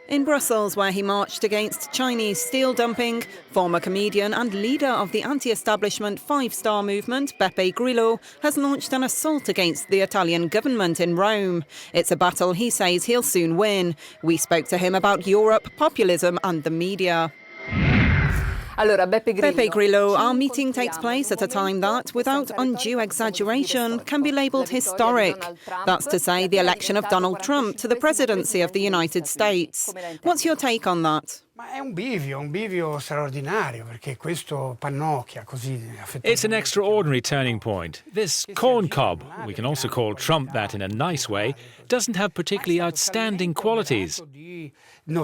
In Brussels, where he marched against Chinese steel dumping, former comedian and leader of the anti-establishment five-star movement, Beppe Grillo, has launched an assault against the Italian government in Rome. It's a battle he says he'll soon win. We spoke to him about Europe, populism and the media. Beppe Grillo, our meeting takes place at a time that, without undue exaggeration, can be labelled historic. That's to say, the election of Donald Trump to the presidency of the United States. What's your take on that? It's an extraordinary turning point. This corn cob, we can also call Trump that in a nice way, doesn't have particularly outstanding qualities.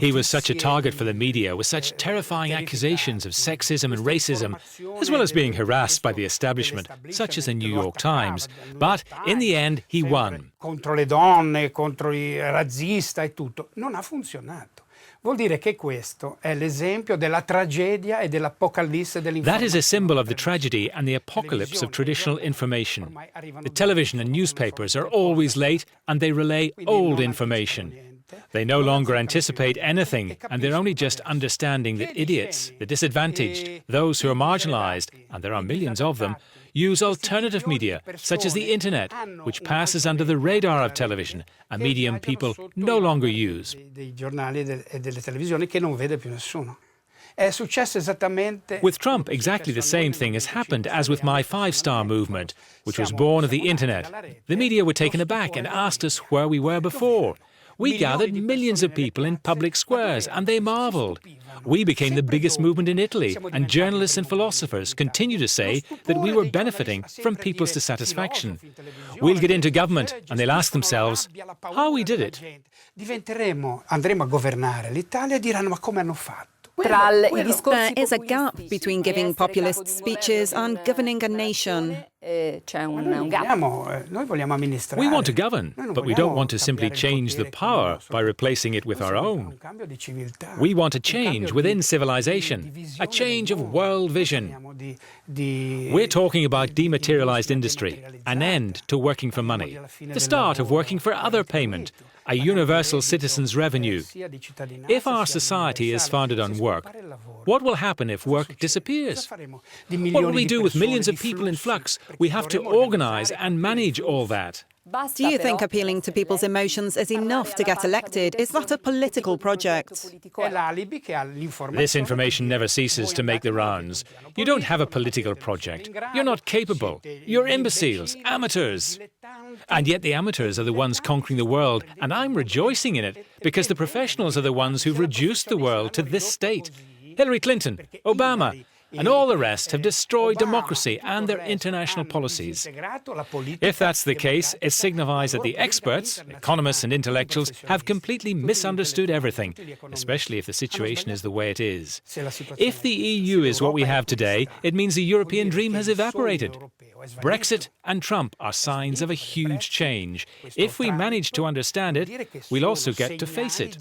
He was such a target for the media, with such terrifying accusations of sexism and racism, as well as being harassed by the establishment, such as the New York Times. But in the end, he won. That is a symbol of the tragedy and the apocalypse of traditional information. The television and newspapers are always late, and they relay old information. They no longer anticipate anything, and they're only just understanding that idiots, the disadvantaged, those who are marginalized, and there are millions of them, use alternative media, such as the internet, which passes under the radar of television, a medium people no longer use. With Trump, exactly the same thing has happened as with my five-star movement, which was born of the internet. The media were taken aback and asked us where we were before. We gathered millions of people in public squares, and they marvelled. We became the biggest movement in Italy, and journalists and philosophers continue to say that we were benefiting from people's dissatisfaction. We'll get into government, and they'll ask themselves how we did it. There is a gap between giving populist speeches and governing a nation. We want to govern, but we don't want to simply change the power by replacing it with our own. We want a change within civilization, a change of world vision. We're talking about dematerialized industry, an end to working for money, the start of working for other payment, a universal citizen's revenue. If our society is founded on work, what will happen if work disappears? What will we do with millions of people in flux? We have to organize and manage all that. Do you think appealing to people's emotions is enough to get elected? Is that a political project? This information never ceases to make the rounds. You don't have a political project. You're not capable. You're imbeciles, amateurs. And yet the amateurs are the ones conquering the world, and I'm rejoicing in it, because the professionals are the ones who've reduced the world to this state. Hillary Clinton, Obama, and all the rest have destroyed democracy and their international policies. If that's the case, it signifies that the experts, economists and intellectuals, have completely misunderstood everything, especially if the situation is the way it is. If the EU is what we have today, it means the European dream has evaporated. Brexit and Trump are signs of a huge change. If we manage to understand it, we'll also get to face it.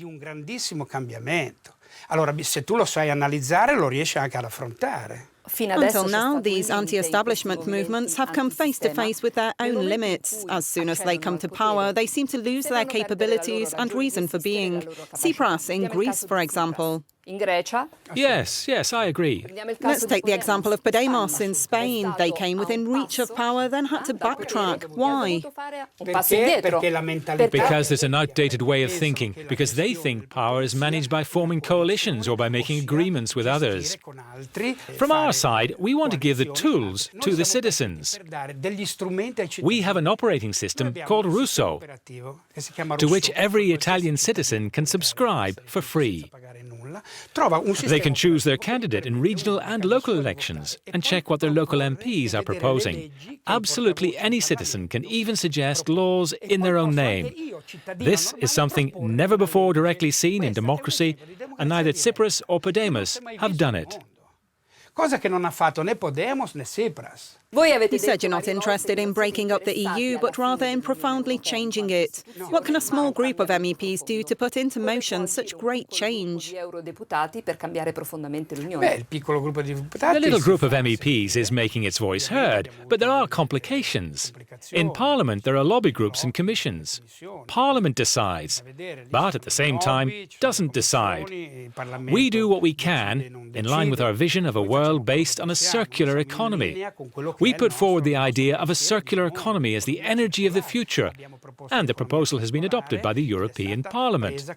Until now, these anti-establishment movements have come face to face with their own limits. As soon as they come to power, they seem to lose their capabilities and reason for being. Tsipras in Greece, for example. Yes, I agree. Let's take the example of Podemos in Spain. They came within reach of power, then had to backtrack. Why? Because there's an outdated way of thinking, because they think power is managed by forming coalitions or by making agreements with others. From our side, we want to give the tools to the citizens. We have an operating system called Russo, to which every Italian citizen can subscribe for free. They can choose their candidate in regional and local elections and check what their local MPs are proposing. Absolutely any citizen can even suggest laws in their own name. This is something never before directly seen in democracy, and neither Tsipras or Podemos have done it. He said you're not interested in breaking up the EU, but rather in profoundly changing it. What can a small group of MEPs do to put into motion such great change? The little group of MEPs is making its voice heard, but there are complications. In Parliament, there are lobby groups and commissions. Parliament decides, but at the same time, doesn't decide. We do what we can, in line with our vision of a world based on a circular economy. We put forward the idea of a circular economy as the energy of the future, and the proposal has been adopted by the European Parliament.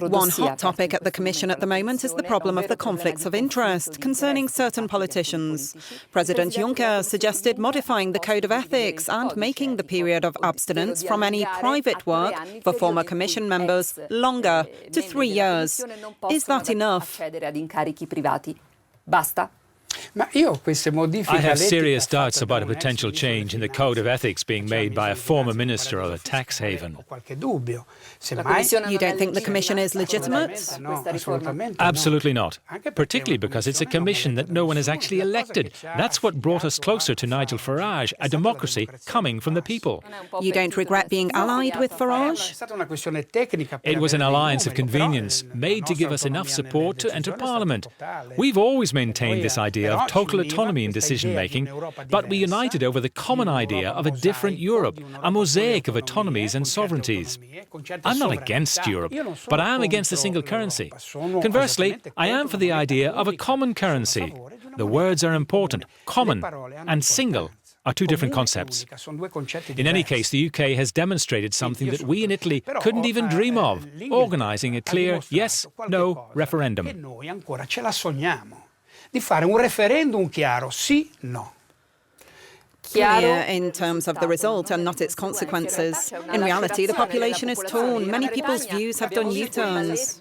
One hot topic at the Commission at the moment is the problem of the conflicts of interest concerning certain politicians. President Juncker suggested modifying the Code of Ethics and making the period of abstinence from any private work for former Commission members longer, to 3 years. Is that enough? Basta? I have serious doubts about a potential change in the Code of Ethics being made by a former minister of a tax haven. You don't think the Commission is legitimate? Absolutely not, particularly because it's a commission that no one has actually elected. That's what brought us closer to Nigel Farage, a democracy coming from the people. You don't regret being allied with Farage? It was an alliance of convenience, made to give us enough support to enter Parliament. We've always maintained this idea of total autonomy in decision-making, but we united over the common idea of a different Europe, a mosaic of autonomies and sovereignties. I'm not against Europe, but I am against the single currency. Conversely, I am for the idea of a common currency. The words are important. Common and single are two different concepts. In any case, the UK has demonstrated something that we in Italy couldn't even dream of, organising a clear yes-no referendum. Di fare un referendum chiaro, sì, no. Clear in terms of the result and not its consequences. In reality, the population is torn. Many people's views have done U-turns.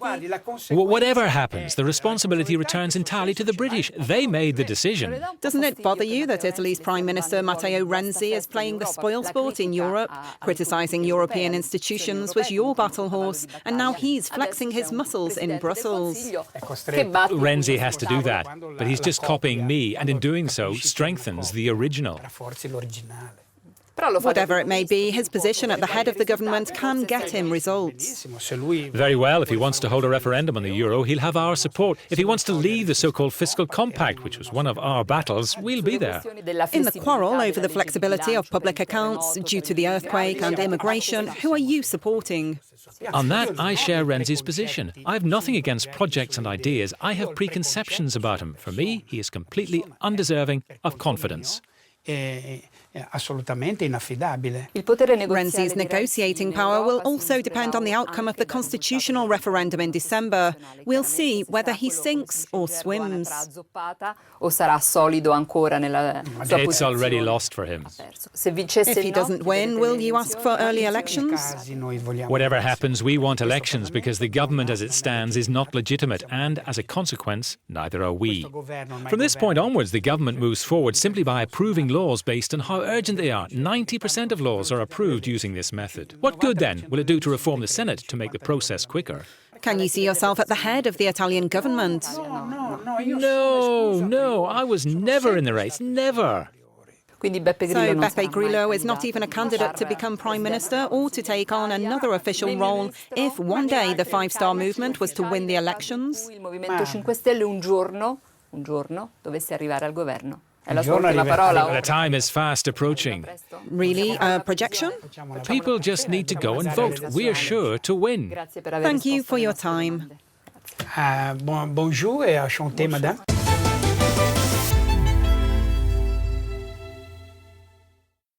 Whatever happens, the responsibility returns entirely to the British. They made the decision. Doesn't it bother you that Italy's Prime Minister Matteo Renzi is playing the spoilsport in Europe? Criticising European institutions was your battle horse, and now he's flexing his muscles in Brussels. Renzi has to do that, but he's just copying me, and in doing so, strengthens the original. Whatever it may be, his position at the head of the government can get him results. Very well, if he wants to hold a referendum on the euro, he'll have our support. If he wants to leave the so-called fiscal compact, which was one of our battles, we'll be there. In the quarrel over the flexibility of public accounts due to the earthquake and immigration, who are you supporting? On that, I share Renzi's position. I have nothing against projects and ideas. I have preconceptions about him. For me, he is completely undeserving of confidence. Renzi's negotiating power will also depend on the outcome of the constitutional referendum in December. We'll see whether he sinks or swims. It's already lost for him. If he doesn't win, will you ask for early elections? Whatever happens, we want elections because the government as it stands is not legitimate, and as a consequence, neither are we. From this point onwards, the government moves forward simply by approving laws based on how urgent they are. 90% of laws are approved using this method. What good, then, will it do to reform the Senate to make the process quicker? Can you see yourself at the head of the Italian government? No, I was never in the race, never. So Beppe Grillo is not even a candidate to become Prime Minister or to take on another official role if one day the five-star movement was to win the elections? The time is fast approaching. Really? A projection? People just need to go and vote. We are sure to win. Thank you for your time. Bonjour et enchanté, madame.